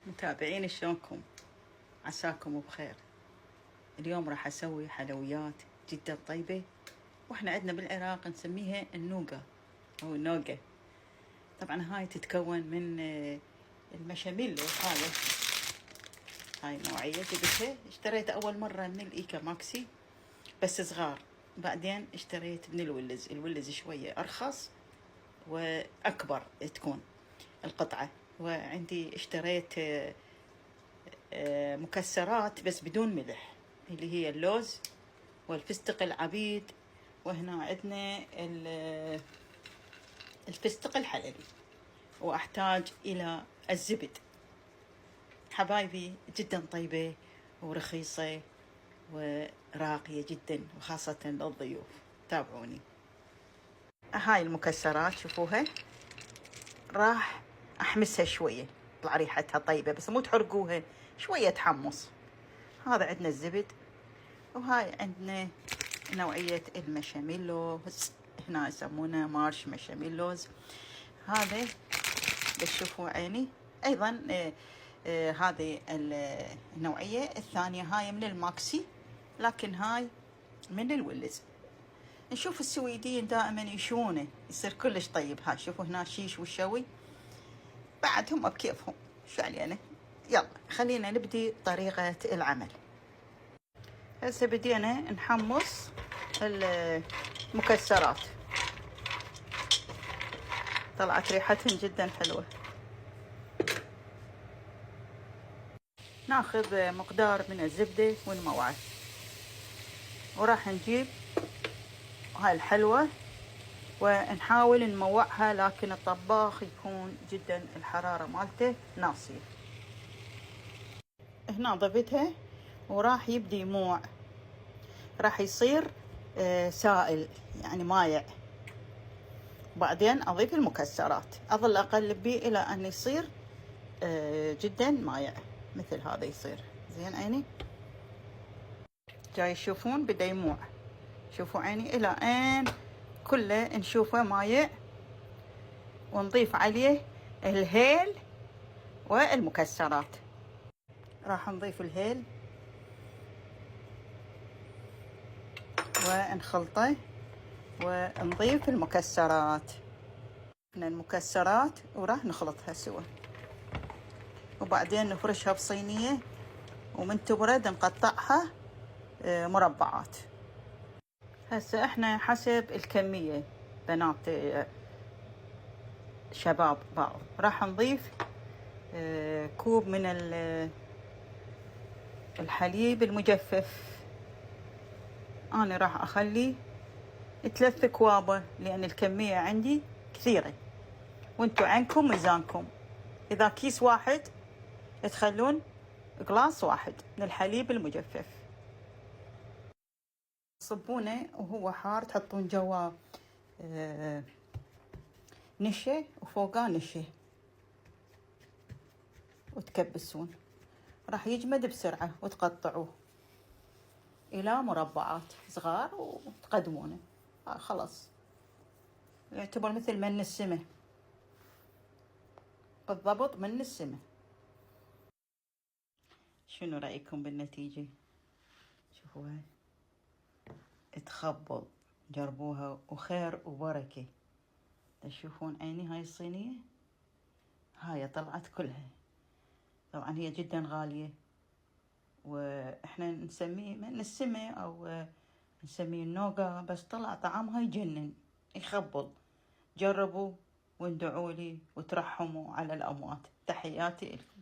متابعين شلونكم؟ عساكم بخير. اليوم راح أسوي حلويات جدا طيبة، وإحنا عندنا بالعراق نسميها النوقة أو النوقة. طبعا هاي تتكون من المشاميلو. هاي نوعية جبتها، اشتريتها أول مرة من الإيكا ماكسي بس صغار، بعدين اشتريت من الولز شوية أرخص وأكبر تكون القطعة. وعندي اشتريت مكسرات بس بدون ملح، اللي هي اللوز والفستق العبيد، وهنا عندنا الفستق الحلبي، وأحتاج إلى الزبد. حبايبي جدا طيبة ورخيصة وراقية جدا، وخاصة للضيوف. تابعوني. هاي المكسرات شوفوها، راح أحمسها شوية طلع ريحتها طيبة، بس مو تحرقوها، شوية تحمص. هذا عندنا الزبد، وهاي عندنا نوعية المشاميلوز، هنا يسمونه مارش مشاميلوز. هذا بتشوفوا عيني أيضا. هذه النوعية الثانية هاي من الماكسي، لكن هاي من الولز. نشوف السويديين دائما يشونه يصير كلش طيب. هاي شوفوا هنا شيش وشوي، بعدهم بكيفهم، شو علينا. يلا خلينا نبدي طريقة العمل. هسه بدينا نحمص المكسرات، طلعت ريحتهم جدا حلوة. ناخذ مقدار من الزبدة ونموعه، وراح نجيب هاي الحلوة ونحاول نموعها، لكن الطباخ يكون جدا الحرارة مالته ناصية. هنا ضفتها وراح يبدي يموع، راح يصير سائل يعني مايع. بعدين أضيف المكسرات، أظل أقلب بيه إلى أن يصير جدا مايع مثل هذا يصير. زين عيني جاي تشوفون بدا يموع، شوفوا عيني إلى أن كله نشوفه مايع، ونضيف عليه الهيل والمكسرات. راح نضيف الهيل ونخلطه، ونضيف المكسرات من المكسرات، وراح نخلطها سوا، وبعدين نفرشها بصينية، ومن تبرد نقطعها مربعات. هسه احنا حسب الكمية بنات شباب بعض، راح نضيف كوب من الحليب المجفف. انا راح اخلي 3 كوابة لان الكمية عندي كثيرة، وانتو عندكم ميزانكم. اذا كيس واحد تخلون قلاص واحد من الحليب المجفف. تصبونه وهو حار، تحطون جواه نشا وفوقاه نشا، وتكبسون. راح يجمد بسرعة، وتقطعوه إلى مربعات صغار وتقدمونه. خلاص يعتبر مثل من السمة، بالضبط من السمة. شنو رأيكم بالنتيجة؟ شوفوها تخبل، جربوها وخير وبركة. تشوفون عيني هاي الصينية، هاي طلعت كلها. طبعا هي جدا غالية، واحنا نسميه من السمة او نسميه النوقة، بس طلع طعمها يجنن يخبل. جربوا واندعوا لي وترحموا على الأموات. تحياتي لكم.